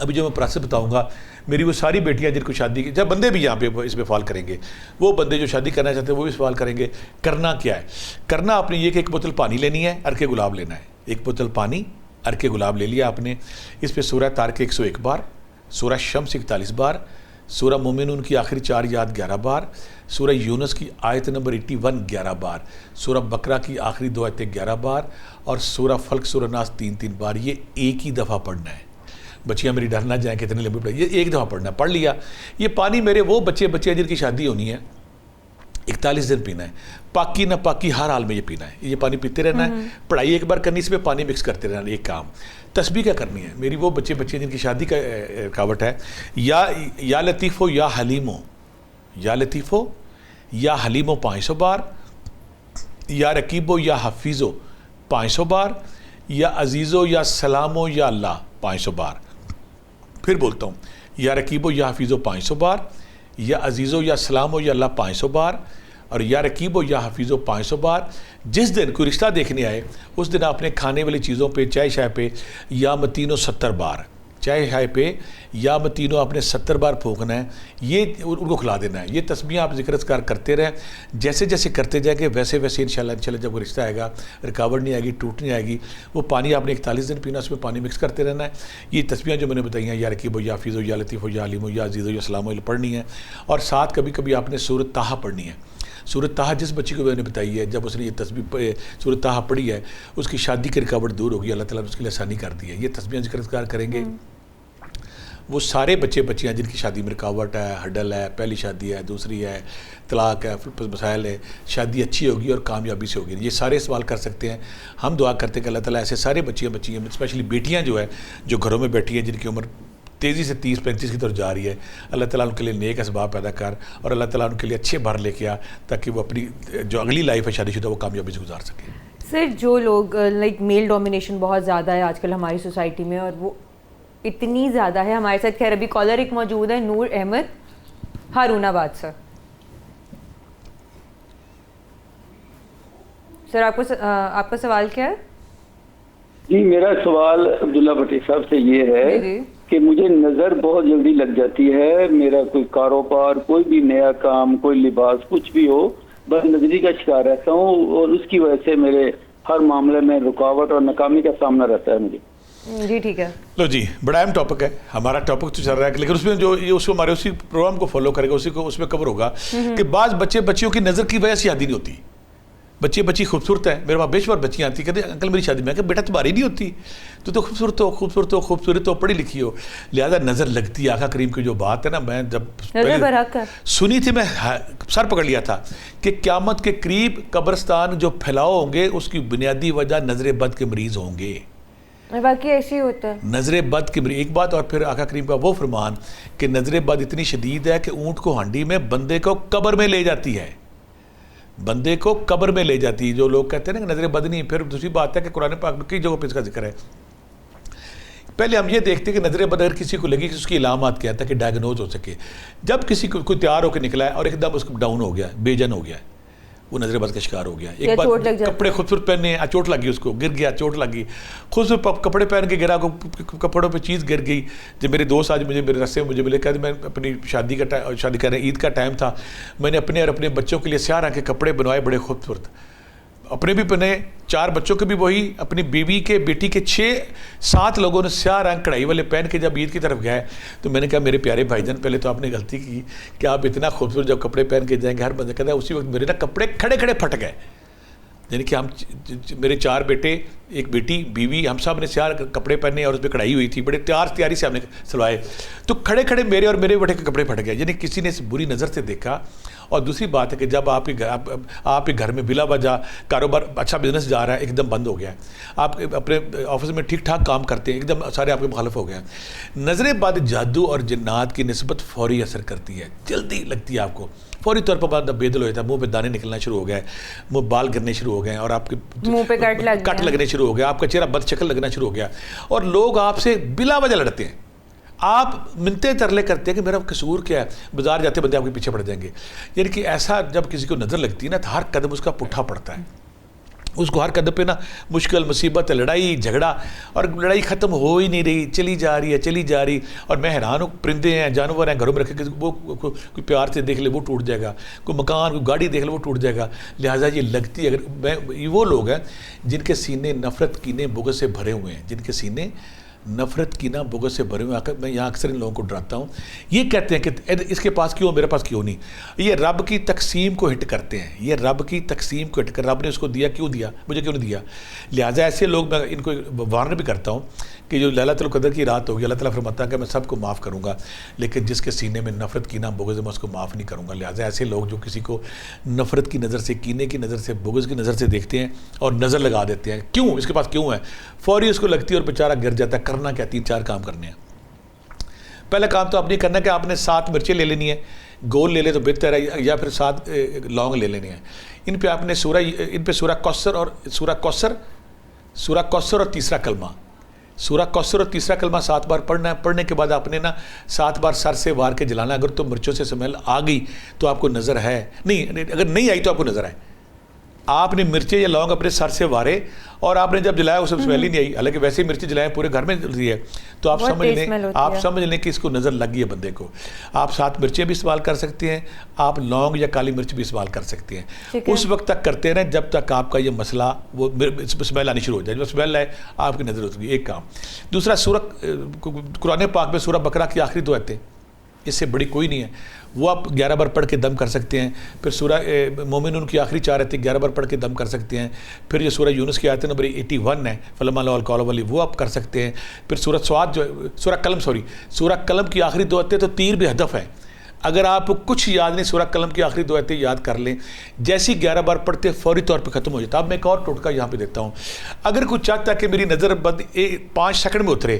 ابھی جو میں پروسیس بتاؤں گا، میری وہ ساری بیٹیاں جن کو شادی کی، جب بندے بھی یہاں پہ اس پہ فال کریں گے، وہ بندے جو شادی کرنا چاہتے ہیں وہ بھی سوال کریں گے، کرنا کیا ہے؟ کرنا آپ نے یہ کہ ایک بوتل پانی لینی ہے، عرق گلاب لینا ہے، ایک بوتل پانی عرق گلاب لے لیا آپ نے، اس پہ سورہ طارق 101 بار، سورہ شمس 41 بار، سورہ مومنون کی آخری 4 یاد 11 بار، سورہ یونس کی آیت نمبر 81 11 بار، سورہ بقرہ کی آخری 2 آیتیں 11 بار، اور سورہ فلق سورہ ناس 3 بار. یہ ایک ہی دفعہ پڑھنا ہے. بچیاں میری ڈر نہ جائیں کہ اتنے لمبے پڑھیں، یہ ایک دفعہ پڑھنا ہے. پڑھ لیا یہ پانی، میرے وہ بچے جن کی شادی ہونی ہے 41 دن پینا ہے. پاکی نہ پاکی ہر حال میں یہ پینا ہے، یہ پانی پیتے رہنا ہے. پڑھائی ایک بار کرنی، اس میں پانی مکس کرتے رہنا. ایک کام تسبیح کیا کرنی ہے، میری وہ بچے جن کی شادی کا رکاوٹ ہے، یا لطیفو یا حلیمو، یا لطیفو یا حلیمو 500 بار، یا رقیبو یا حفیظو 500 بار، یا عزیزو یا سلامو یا اللہ 500 بار. پھر بولتا ہوں، یا رقیبو یا حفیظو 500 بار، یا عزیزو یا سلامو یا اللہ 500 بار، اور یا رقیبو یا حفیظو 500 بار. جس دن کوئی رشتہ دیکھنے آئے اس دن آپ نے کھانے والی چیزوں پہ، چائے شائے پہ یا متینو 70 بار، چائے شائے پہ یا متینو آپ نے 70 بار پھونکنا ہے. یہ ان کو کھلا دینا ہے. یہ تسبیحیں آپ ذکر اذکار کرتے رہیں، جیسے جیسے کرتے جائیں گے ویسے ویسے انشاءاللہ جب وہ رشتہ آئے گا رکاوٹ نہیں آئے گی، ٹوٹ نہیں آئے گی. وہ پانی آپ نے 41 دن پینا، اس میں پانی مکس کرتے رہنا ہے. یہ تسبیحیں جو میں نے بتائی ہیں، یا رقیبو یا حفیظو یا لطیفو یا علیم یا عزیزو یا سلامو پڑھنی ہے. اور ساتھ کبھی کبھی آپ نے سورۃ طٰہٰ پڑھنی ہے. سورۃ طٰہٰ جس بچی کو میں نے بتائی ہے، جب اس نے یہ تسبیح سورۃ طٰہٰ پڑھی ہے، اس کی شادی کی رکاوٹ دور ہوگی. اللہ تعالیٰ نے اس کے لیے آسانی کر دی ہے. یہ تسبیحیں ذکر اذکار کریں گے وہ سارے بچیاں جن کی شادی میں رکاوٹ ہے، ہڈل ہے، پہلی شادی ہے، دوسری ہے، طلاق ہے، مسائل ہے، شادی اچھی ہوگی اور کامیابی سے ہوگی. یہ سارے سوال کر سکتے ہیں. ہم دعا کرتے ہیں کہ اللہ تعالیٰ ایسے سارے بچیاں اسپیشلی بیٹیاں جو ہے جو گھروں میں بیٹھی ہیں، جن کی عمر تیزی سے 30-35 کی طرف جا رہی ہے، اللہ تعالیٰ ان کے لیے نیک اسباب پیدا کر، اور اللہ تعالیٰ ان کے لیے اچھے بھر لے کے آ، تاکہ وہ اپنی جو اگلی لائف ہے شادی شدہ وہ کامیابی سے گزار سکیں. سر جو لوگ لائک میل ڈومینیشن بہت زیادہ ہے آج کل ہماری سوسائٹی میں، اور وہ اتنی زیادہ ہے. ہمارے ساتھ خیر ابھی کالر ایک موجود ہے، نور احمد ہارون آباد سے. سر آپ کا سوال کیا ہے؟ جی میرا سوال عبداللہ بھٹی صاحب سے یہ ہے کہ مجھے نظر بہت جلدی لگ جاتی ہے. میرا کوئی کاروبار، کوئی بھی نیا کام، کوئی لباس، کچھ بھی ہو، بس نظری کا شکار رہتا ہوں، اور اس کی وجہ سے میرے ہر معاملے میں رکاوٹ اور ناکامی کا سامنا رہتا ہے مجھے. جی ٹھیک ہے. لو جی، بڑا اہم ٹاپک ہے ہمارا. ٹاپک تو چل رہا ہے لیکن اس میں جو یہ اس کو ہمارے اسی پروگرام کو فالو کرے گا، اسی کو اس میں کور ہوگا کہ بعض بچیوں کی نظر کی وجہ سے شادی نہیں ہوتی. بچی خوبصورت ہے، میرے وہاں بے شمار بچیاں آتی کہتے ہیں انکل میری شادی. میں کہ بیٹا تمہاری نہیں ہوتی، تو خوبصورت ہو، پڑھی لکھی ہو، لہذا نظر لگتی ہے. آقا کریم کی جو بات ہے نا، میں جب سنی تھی میں سر پکڑ لیا تھا کہ قیامت کے قریب قبرستان جو پھیلاؤ ہوں گے اس کی بنیادی وجہ نظر بد کے مریض ہوں گے. باقی ایسے ہی ہوتا ہے، نظر بد کی ایک بات. اور پھر آقا کریم کا وہ فرمان کہ نظر بد اتنی شدید ہے کہ اونٹ کو ہانڈی میں بندے کو قبر میں لے جاتی ہے. بندے کو قبر میں لے جاتی ہے. جو لوگ کہتے ہیں نا کہ نظر بد نہیں، پھر دوسری بات ہے کہ قرآن پاک میں کئی جگہوں پہ اس کا ذکر ہے. پہلے ہم یہ دیکھتے ہیں کہ نظر بد اگر کسی کو لگی کہ اس کی علامات کیا ہے تاکہ ڈائگنوز ہو سکے. جب کسی کو کوئی تیار ہو کے نکلا ہے اور ایک دم اس کو ڈاؤن ہو گیا، بے جن ہو گیا، وہ نظر بد کا شکار ہو گیا. ایک بات، کپڑے خوبصورت پہنے، چوٹ لگ گئی، اس کو گر گیا، چوٹ لگ گئی. خوبصورت کپڑے پہن کے گرا، کپڑوں پہ چیز گر گئی. جب میرے دوست آج میرے رستے میں مجھے ملے، کہتے میں اپنی شادی کر رہے عید کا ٹائم تھا، میں نے اپنے اور اپنے بچوں کے لیے سیاہ رنگ کے کپڑے بنوائے بڑے خوبصورت، اپنے بھی پہنے، 4 بچوں کے بھی وہی، اپنی بیوی کے، بیٹی کے 6-7 لوگوں نے سیاہ رنگ کڑھائی والے پہن کے جب عید کی طرف گئے تو میں نے کہا میرے پیارے بھائی جان، پہلے تو آپ نے غلطی کی کہ آپ اتنا خوبصورت جب کپڑے پہن کے جائیں گے، ہر بندہ کہتا ہے اسی وقت میرے نا کپڑے کھڑے پھٹ گئے. یعنی کہ ہم میرے 4 بیٹے، ایک بیٹی، بیوی، ہم سب نے سیاہ کپڑے پہنے اور اس پہ کڑھائی ہوئی تھی، بڑے تیاری سے ہم نے سلوائے، تو کھڑے میرے اور میرے بیٹے کے کپڑے پھٹ گئے. یعنی کسی نے بری نظر سے دیکھا. اور دوسری بات ہے کہ جب آپ کے گھر میں بلا وجہ کاروبار اچھا بزنس جا رہا ہے، ایک دم بند ہو گیا ہے، آپ اپنے آفس میں ٹھیک ٹھاک کام کرتے ہیں، ایک دم سارے آپ کے مخالف ہو گئے ہیں. نظر بد جادو اور جنات کی نسبت فوری اثر کرتی ہے، جلدی لگتی ہے آپ کو، فوری طور پر بعد بے دل ہو جاتا ہے، منہ پہ دانے نکلنا شروع ہو گئے، منہ بال گرنے شروع ہو گئے ہیں، اور آپ کے منہ پہ کٹ لگنے شروع ہو گیا، آپ کا چہرہ بد شکل لگنا شروع ہو گیا، اور لوگ آپ سے بلا وجہ لڑتے ہیں. آپ منتے ترلے کرتے ہیں کہ میرا قصور کیا ہے، بازار جاتے بندے آپ کے پیچھے پڑ جائیں گے. یعنی کہ ایسا جب کسی کو نظر لگتی ہے نا تو ہر قدم اس کا پٹھا پڑتا ہے. اس کو ہر قدم پہ نا مشکل مصیبت لڑائی جھگڑا, اور لڑائی ختم ہو ہی نہیں رہی, چلی جا رہی. اور میں حیران ہوں, پرندے ہیں, جانور ہیں, گھروں میں رکھے کہ وہ کوئی پیار سے دیکھ لے وہ ٹوٹ جائے گا, کوئی مکان کوئی گاڑی دیکھ لے وہ ٹوٹ جائے گا. لہٰذا یہ لگتی ہے, اگر یہ وہ لوگ ہیں جن کے سینے نفرت کینے بغض سے بھرے ہوئے ہیں, جن کے سینے نفرت کینہ بغض سے بھرے ہوئے. میں یہاں اکثر ان لوگوں کو ڈراتا ہوں, یہ کہتے ہیں کہ اس کے پاس کیوں میرے پاس کیوں نہیں. یہ رب کی تقسیم کو ہٹ کرتے ہیں, یہ رب کی تقسیم کو ہٹ کر رب نے اس کو دیا, کیوں دیا, مجھے کیوں نہیں دیا. لہٰذا ایسے لوگ, میں ان کو وارن بھی کرتا ہوں کہ جو لیلۃ القدر کی رات ہوگی, اللہ تعالیٰ فرماتا ہے کہ میں سب کو معاف کروں گا, لیکن جس کے سینے میں نفرت کینہ بغض ہے میں اس کو معاف نہیں کروں گا. لہٰذا ایسے لوگ جو کسی کو نفرت کی نظر سے, کینے کی نظر سے, بغض کی نظر سے دیکھتے ہیں اور نظر لگا دیتے ہیں, کیوں اس کے پاس کیوں ہے, فوری اس کو لگتی ہے اور بیچارہ گر جاتا ہے. کرنا کیا, 3-4 کام کرنے ہیں. پہلا کام تو آپ نے کرنا کہ آپ نے 7 مرچیں لے لینی ہیں, گول لے لے تو بہتر ہے, یا پھر 7 لونگ لے لینے ہیں. ان پہ آپ نے سورہ کوثر اور تیسرا کلمہ, سورہ کوثر اور تیسرا کلمہ 7 بار پڑھنا ہے. پڑھنے کے بعد آپ نے نا 7 بار سر سے وار کے جلانا. اگر تو مرچوں سے سمیل آ گئی تو آپ کو نظر ہے نہیں, اگر نہیں آئی تو آپ کو نظر ہے. آپ نے مرچیں یا لونگ اپنے سر سے وارے اور آپ نے جب جلایا اس میں سمیل ہی نہیں آئی, حالانکہ ویسے ہی مرچیں جلائیں پورے گھر میں جل رہی ہے, تو آپ سمجھ لیں کہ اس کو نظر لگ گئی ہے بندے کو. آپ 7 مرچیں بھی استعمال کر سکتے ہیں, آپ لونگ یا کالی مرچ بھی استعمال کر سکتے ہیں. اس وقت تک کرتے رہیں جب تک آپ کا یہ مسئلہ وہ سمیل آنی شروع ہو جائے. جب سمیل آئے آپ کی نظر ہوتی ہے, ایک کام. دوسرا, قرآن پاک میں سورہ بقرہ کی آخری 2 آیتیں, اس سے بڑی کوئی نہیں ہے, وہ آپ 11 بار پڑھ کے دم کر سکتے ہیں. پھر سورہ مومنون کی آخری 4 آیتیں 11 بار پڑھ کے دم کر سکتے ہیں. پھر یہ سورہ یونس کی آیت نمبر 81 ہے, فلما لو القول والی, وہ آپ کر سکتے ہیں. پھر سورہ سواد جو سورہ قلم کی آخری 2 آیتیں تو تیر بھی ہدف ہے. اگر آپ کچھ یاد نہیں, سورہ قلم کی آخری 2 آیتیں یاد کر لیں, جیسی 11 بار پڑھتے فوری طور پہ ختم ہو جاتا. اب میں ایک اور ٹوٹکا یہاں پہ دیتا ہوں. اگر کوئی چاہتا ہے کہ میری نظر بند 5 سیکنڈ میں اترے,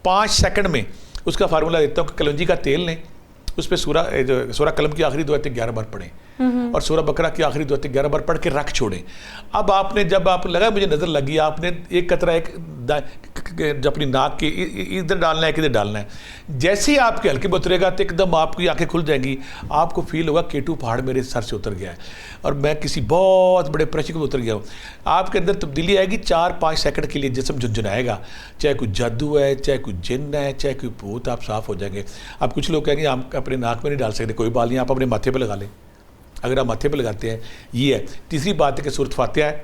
5 سیکنڈ میں, اس کا فارمولہ دیتا ہوں کہ کلونجی کا تیل لیں, اس پہ سورہ قلم کی آخری 2 آیتیں 11 بار پڑھیں اور سورہ بقرہ کی آخری 2 آیتیں 11 بار پڑھ کے رکھ چھوڑیں. اب آپ نے جب آپ لگا مجھے نظر لگی, آپ نے ایک قطرہ اپنی ناک کی ادھر ڈالنا ہے, کدھر ڈالنا ہے. جیسے ہی آپ کے ہلکے میں اترے گا تو ایک دم آپ کی آنکھیں کھل جائیں گی, آپ کو فیل ہوگا کیٹو پہاڑ میرے سر سے اتر گیا ہے اور میں کسی بہت بڑے پریشر میں اتر گیا ہوں. آپ کے اندر تبدیلی آئے گی. 4-5 سیکنڈ کے لیے جسم جھنجھنائے گا, چاہے کوئی جادو ہے, چاہے کوئی جن ہے, چاہے کوئی بھوت, آپ صاف ہو جائیں گے. اب کچھ لوگ کہیں گے آپ اپنے ناک میں نہیں ڈال سکتے, کوئی بال نہیں, آپ اپنے ماتھے پہ لگا لیں. اگر آپ ماتھے پہ لگاتے ہیں, یہ ہے. تیسری بات ہے کہ سورۃ فاتحہ ہے,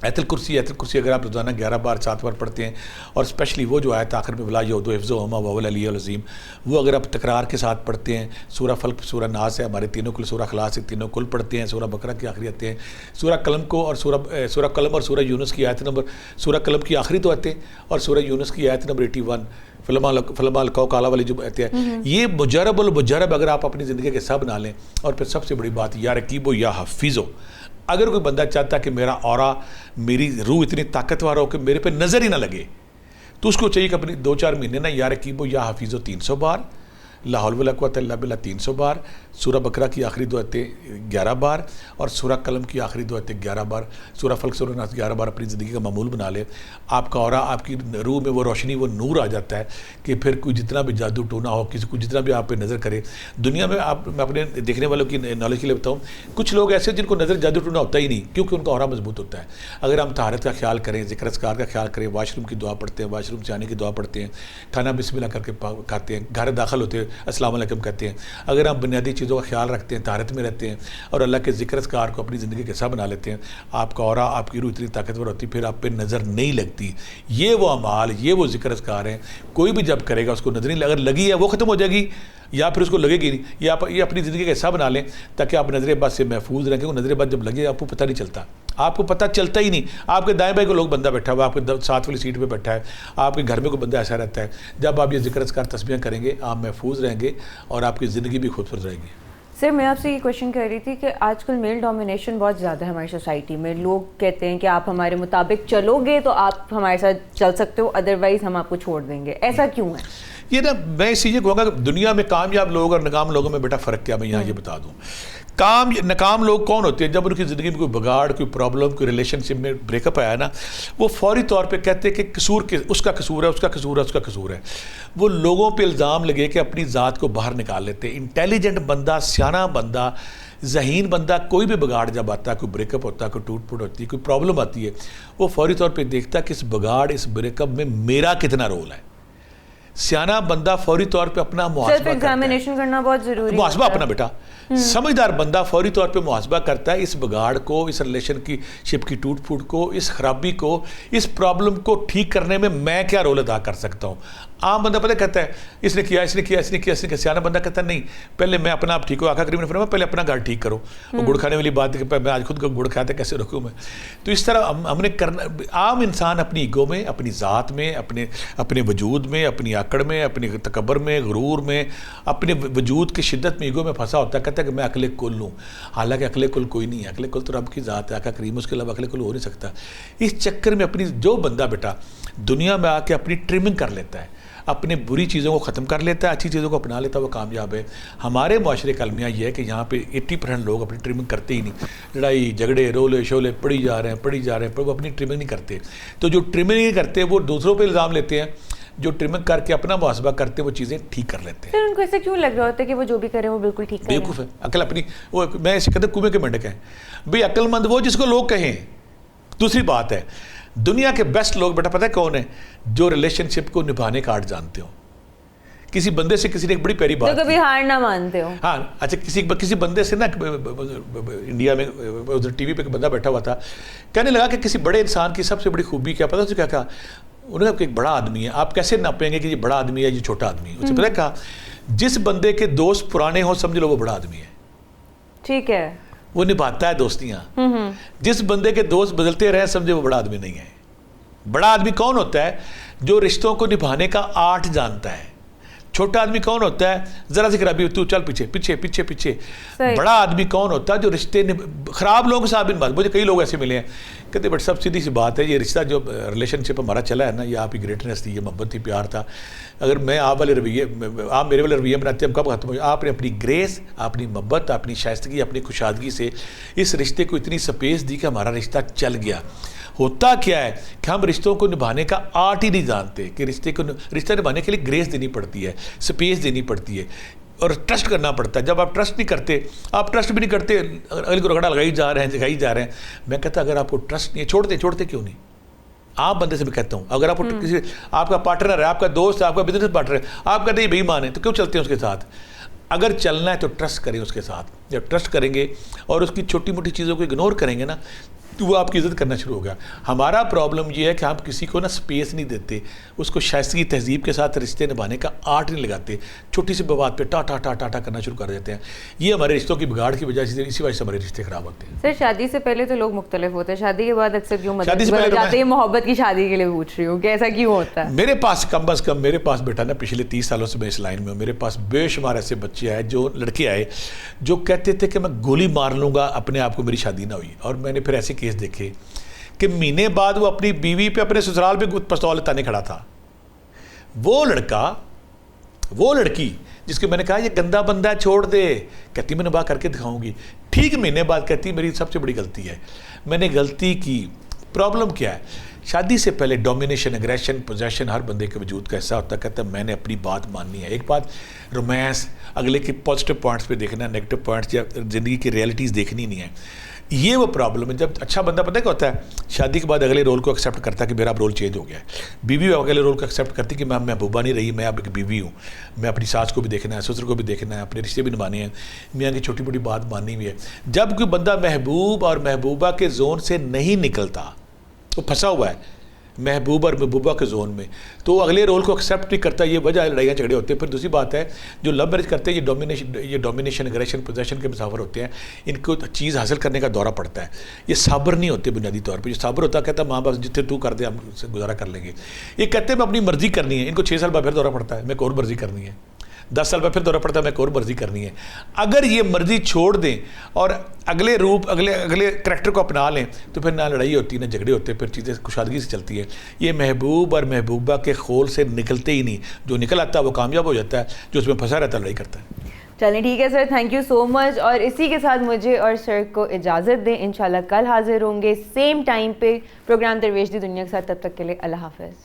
آیت الکرسی اگر آپ روزانہ 11 بار 7 بار پڑھتے ہیں, اور اسپیشلی وہ جو آیت آخر میں ولا یعودو حفظہما وهو العلی العظیم, وہ اگر آپ تکرار کے ساتھ پڑھتے ہیں. سورہ فلق, سورہ ناس ہے ہمارے تینوں کل, سورہ اخلاص ہے تینوں کل پڑھتے ہیں, سورہ بقرہ کی آخری آتے ہیں, سورہ قلم کو اور سورہ قلم اور سورہ یونس کی آیت نمبر, سورہ قلم کی آخری 2 آتے ہیں اور سورہ یونس کی آیت نمبر 81, فلما القوا قال والی جو آتے ہیں. یہ مجرب المجرب اگر آپ اپنی زندگی کے سب نہ لیں. اور پھر سب سے بڑی بات, یا رقیبو یا حفیظو, اگر کوئی بندہ چاہتا ہے کہ میرا اورا, میری روح اتنی طاقتور ہو کہ میرے پہ نظر ہی نہ لگے, تو اس کو چاہیے کہ اپنی 2-4 مہینے نا یا رقیبو یا حفیظو 300 بار, لا حول ولا قوۃ الا باللہ 300 بار, سورہ بقرہ کی آخری 2 آیتیں 11 بار اور سورہ قلم کی آخری 2 آیتیں 11 بار, سورہ فلق سورہ ناس 11 بار اپنی زندگی کا معمول بنا لے. آپ کا اورا, آپ کی روح میں وہ روشنی, وہ نور آ جاتا ہے کہ پھر کوئی جتنا بھی جادو ٹونا ہو, کسی کو جتنا بھی آپ پہ نظر کرے دنیا میں. میں اپنے دیکھنے والوں کی نالج کے لیے بتاؤں, کچھ لوگ ایسے جن کو نظر جادو ٹونا ہوتا ہی نہیں, کیونکہ ان کا اورا مضبوط ہوتا ہے. اگر ہم طہارت کا خیال کریں, ذکر اذکار کا خیال کریں, واش روم کی دعا پڑھتے ہیں, واش روم سے آنے کی دعا پڑھتے ہیں, کھانا بسم اللہ کر کے کھاتے ہیں, گھر داخل ہوتے ہیں السلام علیکم کہتے ہیں, اگر ہم بنیادی چیزوں کا خیال رکھتے ہیں, طہارت میں رہتے ہیں اور اللہ کے ذکر اذکار کو اپنی زندگی کے حصہ بنا لیتے ہیں, آپ کا اورا, آپ کی روح اتنی طاقتور ہوتی, پھر آپ پہ نظر نہیں لگتی. یہ وہ اعمال, یہ وہ ذکر اذکار ہیں, کوئی بھی جب کرے گا اس کو نظر نہیں, اگر لگی ہے وہ ختم ہو جائے گی یا پھر اس کو لگے گی نہیں. یہ اپنی زندگی کا حصہ بنا لیں تاکہ آپ نظر بد سے محفوظ رہیں. کیونکہ نظر بد جب لگے آپ کو پتہ نہیں چلتا, آپ کو پتہ چلتا ہی نہیں. آپ کے دائیں بائیں کو لوگ بندہ بیٹھا ہوا, آپ کے ساتھ والی سیٹ پہ بیٹھا ہے, آپ کے گھر میں کوئی بندہ ایسا رہتا ہے. جب آپ یہ ذکر اذکار تسبیحیں کریں گے, آپ محفوظ رہیں گے اور آپ کی زندگی بھی خوبصورت رہے گی. سر میں آپ سے یہ کویشچن کر رہی تھی کہ آج کل میل ڈومینیشن بہت زیادہ ہے ہماری سوسائٹی میں. لوگ کہتے ہیں کہ آپ ہمارے مطابق چلو گے تو آپ ہمارے ساتھ چل سکتے ہو, ادروائز ہم آپ کو چھوڑ دیں گے. ایسا کیوں ہے؟ یہ نا میں اسی یہ کہوں گا کہ دنیا میں کامیاب لوگ اور ناکام لوگوں میں بیٹا فرق کیا, میں یہاں یہ بتا دوں. ناکام لوگ کون ہوتے ہیں؟ جب ان کی زندگی میں کوئی بگاڑ, کوئی پرابلم, کوئی ریلیشن شپ میں بریک اپ آیا نا, وہ فوری طور پہ کہتے ہیں کہ قصور اس کا قصور ہے, اس کا قصور ہے, اس کا قصور ہے. وہ لوگوں پہ الزام لگے کہ اپنی ذات کو باہر نکال لیتے ہیں. انٹیلیجنٹ بندہ, سیانہ بندہ ذہین بندہ کوئی بھی بگاڑ جب آتا ہے, کوئی بریک اپ ہوتا ہے, کوئی ٹوٹ پھوٹ ہوتی ہے, کوئی پرابلم آتی ہے, وہ فوری طور پہ دیکھتا ہے کہ اس بگاڑ, اس بریک اپ میں میرا کتنا رول ہے. سیانہ بندہ فوری طور پہ اپنا محاسبہ ایگزامینیشن کرنا بہت ضروری ہے. محاسبہ اپنا بیٹا, سمجھدار بندہ فوری طور پہ محاسبہ کرتا ہے اس بگاڑ کو, اس ریلیشن کی شپ کی ٹوٹ پھوٹ کو, اس خرابی کو, اس پرابلم کو ٹھیک کرنے میں کیا رول ادا کر سکتا ہوں. عام بندہ پتہ کہتا ہے اس نے کیا, اس نے کیا, اس نے کیا, اس نے کیا. سیانہ بندہ کہتا ہے نہیں, پہلے میں اپنا آپ ٹھیک ہو. آقا کریم نے فرمایا پہلے اپنا گھر ٹھیک کرو. وہ گڑ کھانے والی بات ہے کہ میں آج خود گڑ کھاتے کیسے رکھوں میں. تو اس طرح ہم نے کرنا. عام انسان اپنی ایگو میں, اپنی ذات میں, اپنے وجود میں, اپنی آکڑ میں, اپنی تکبر میں, غرور میں, اپنے وجود کی شدت میں, ایگو میں پھنسا ہوتا ہے. کہتا ہے کہ میں عقل کل ہوں, حالانکہ عقل کل کوئی نہیں ہے. عقل کل تو رب کی ذات ہے. آقا کریم اس کے علاوہ عقل کل ہو نہیں سکتا. اس چکر میں اپنی جو بندہ بیٹا دنیا میں آ کے اپنی ٹرمنگ کر لیتا ہے, اپنے بری چیزوں کو ختم کر لیتا ہے, اچھی چیزوں کو اپنا لیتا ہے, وہ کامیاب ہے. ہمارے معاشرے کا المیہ یہ ہے کہ یہاں پہ 80% لوگ اپنی ٹرمنگ کرتے ہی نہیں. لڑائی جھگڑے رولے شولے پڑی جا رہے ہیں, پر وہ اپنی ٹرمنگ نہیں کرتے. تو جو ٹرمنگ نہیں کرتے وہ دوسروں پہ الزام لیتے ہیں, جو ٹرمنگ کر کے اپنا محاسبہ کرتے وہ چیزیں ٹھیک کر لیتے ہیں. پھر ان کو ایسا کیوں لگ رہا ہوتا ہے کہ وہ جو بھی کریں وہ بالکل ٹھیک کریں؟ بیوقوف ہے. عقل اپنی, وہ میں اسے کہتا ہوں کنویں کے مینڈک ہیں. بھئی عقل مند وہ جس کو لوگ کہیں. دوسری بات ہے, دنیا کے بیسٹ لوگ بیٹا پتہ ہے کون ہیں؟ جو ریلیشن شپ کو نبھانے کا آرٹ جانتے ہو. کسی بندے سے کسی نے ایک بڑی پیاری بات, تو کبھی ہار نہ مانتے ہو. ہاں اچھا, کسی بندے سے نا انڈیا میں ادھر ٹی وی پہ ایک بندہ بیٹھا ہوا تھا, کہنے لگا کہ کسی بڑے انسان کی سب سے بڑی خوبی کیا, پتہ اسے کیا کہا؟ انہوں نے کہا کہ ایک بڑا آدمی ہے. آپ کیسے ناپیں گے کہ یہ بڑا آدمی ہے یہ چھوٹا آدمی ہے؟ اسے پتہ ہے کہا, جس بندے کے دوست پرانے ہوں سمجھ لو وہ بڑا آدمی ہے. ٹھیک ہے, وہ نبھاتا ہے دوستیاں. جس بندے کے دوست بدلتے رہے سمجھے وہ بڑا آدمی نہیں ہے. بڑا آدمی کون ہوتا ہے؟ جو رشتوں کو نبھانے کا آرٹ جانتا ہے. چھوٹا آدمی کون ہوتا ہے؟ ذرا سی خرابی تو چل پیچھے پیچھے پیچھے پیچھے. بڑا آدمی کون ہوتا ہے؟ جو رشتے خراب لوگوں کے ساتھ بھی بات. مجھے کئی لوگ ایسے ملے ہیں کہتے بٹ سب سیدھی سی بات ہے, یہ رشتہ جو ریلیشن شپ ہمارا چلا ہے نا, یہ آپ کی گریٹنس تھی, یہ محبت تھی, پیار تھا. اگر میں آپ والے رویے, آپ میرے والے رویے بناتے ہیں, کب ختم ہو؟ آپ نے اپنی گریس, اپنی محبت, اپنی شائستگی, اپنی خوشادگی سے اس رشتے کو اتنی سپیس دی کہ ہمارا رشتہ چل گیا. ہوتا کیا ہے کہ ہم رشتوں کو نبھانے کا آرٹ ہی نہیں جانتے کہ رشتہ نبھانے کے لیے گریس دینی پڑتی ہے, سپیس دینی پڑتی ہے, اور ٹرسٹ کرنا پڑتا ہے. جب آپ ٹرسٹ نہیں کرتے, آپ ٹرسٹ بھی نہیں کرتے, اگلے کو رگڑا لگائی جا رہے ہیں, جگائی جا رہے ہیں. میں کہتا اگر آپ کو ٹرسٹ نہیں ہے, چھوڑتے کیوں نہیں؟ آپ بندے سے میں کہتا ہوں, اگر آپ کو کسی, آپ کا پارٹنر ہے, آپ کا دوست ہے, آپ کا بزنس پارٹنر ہے, آپ کہتے ہیں بے ایمان ہے, تو کیوں چلتے ہیں اس کے ساتھ؟ اگر چلنا ہے تو ٹرسٹ کریں اس کے ساتھ. جب ٹرسٹ کریں گے اور اس کی چھوٹی موٹی چیزوں کو اگنور کریں گے نا, تو وہ آپ کی عزت کرنا شروع ہو گیا. ہمارا پرابلم یہ ہے کہ ہم کسی کو نا سپیس نہیں دیتے, اس کو شائستگی تہذیب کے ساتھ رشتے نبھانے کا آرٹ نہیں لگاتے. چھوٹی سی بات پہ ٹا کرنا شروع کر دیتے ہیں. یہ ہمارے رشتوں کی بگاڑ کی وجہ سے, اسی وجہ سے ہمارے رشتے خراب ہوتے ہیں. سر شادی سے پہلے تو لوگ مختلف ہوتے ہیں, شادی کے بعد اکثر کیوں مطلب جاتے ہیں؟ محبت کی شادی کے لیے پوچھ رہی ہوں کہ ایسا کیوں ہوتا ہے؟ میرے پاس کم از کم, میرے پاس بیٹا نا پچھلے 30 سالوں سے میں اس لائن میں ہوں, میرے پاس بے شمار ایسے بچے آئے, جو لڑکے آئے جو کہتے تھے کہ میں گولی مار لوں گا اپنے آپ کو, میری شادی نہ ہوئی. اور میں نے پھر ایسے کیس دیکھے کہ مہینے بعد وہ اپنی بیوی پہ, اپنے سسرال پہ پستول تانے کھڑا تھا. وہ لڑکا, وہ لڑکی جس کو میں نے کہا یہ گندا بندہ ہے چھوڑ دے, کہتی میں نباہ کر کے دکھاؤں گی. ٹھیک مہینے بعد کہتی میری سب سے بڑی غلطی ہے, میں نے غلطی کی. پرابلم کیا ہے؟ شادی سے پہلے ڈومینیشن, اگریشن, پوزیشن ہر بندے کے وجود کا حصہ ہوتا ہے. کہتا ہے میں نے اپنی بات ماننی ہے. ایک بات رومانس, اگلے کے پازیٹیو پوائنٹس پہ دیکھنا ہے, نیگیٹو پوائنٹس یا زندگی کی ریئلٹیز دیکھنی نہیں ہے. یہ وہ پرابلم ہے. جب اچھا بندہ پتہ کیا ہوتا ہے, شادی کے بعد اگلے رول کو ایکسیپٹ کرتا ہے کہ میرا اب رول چینج ہو گیا ہے. بیوی اگلے رول کو ایکسیپٹ کرتی کہ میں محبوبہ نہیں رہی, میں اب ایک بیوی ہوں, میں اپنی ساس کو بھی دیکھنا ہے, سسر کو بھی دیکھنا ہے, اپنے رشتے بھی نبھانے ہیں, میاں کی چھوٹی موٹی بات ماننی بھی ہے. جب کوئی بندہ محبوب اور محبوبہ کے زون سے نہیں نکلتا, وہ پھنسا ہوا ہے محبوب اور محبوبہ کے زون میں, تو اگلے رول کو ایکسیپٹ نہیں کرتا. یہ وجہ لڑائیاں جھگڑے ہوتے ہیں. پھر دوسری بات ہے جو لو میرج کرتے ہیں, یہ ڈومینیشن اگریشن پوزیشن کے مسافر ہوتے ہیں. ان کو چیز حاصل کرنے کا دورہ پڑتا ہے. یہ صابر نہیں ہوتے بنیادی طور پہ. جو صابر ہوتا ہے کہتا ہے ماں باپ جتنے تو کر دے ہم سے گزارا کر لیں گے. یہ کہتے ہیں میں اپنی مرضی کرنی ہے. ان کو 6 سال بعد پھر دورہ پڑتا ہے میں ایک اور مرضی کرنی ہے, 10 سال بعد پھر دورہ پڑتا ہے میں ایک اور مرضی کرنی ہے. اگر یہ مرضی چھوڑ دیں اور اگلے روپ اگلے کریکٹر کو اپنا لیں تو پھر نہ لڑائی ہوتی نہ جھگڑے ہوتے, پھر چیزیں خوشحالگی سے چلتی ہیں. یہ محبوب اور محبوبہ کے خول سے نکلتے ہی نہیں. جو نکل آتا ہے وہ کامیاب ہو جاتا ہے, جو اس میں پھنسا رہتا ہے لڑائی کرتا ہے. چلیں ٹھیک ہے سر, تھینک یو سو مچ. اور اسی کے ساتھ مجھے اور سر کو اجازت دیں, انشاءاللہ کل حاضر ہوں گے سیم ٹائم پہ پروگرام درویش دی دنیا کے ساتھ. تب تک کے لیے اللہ حافظ.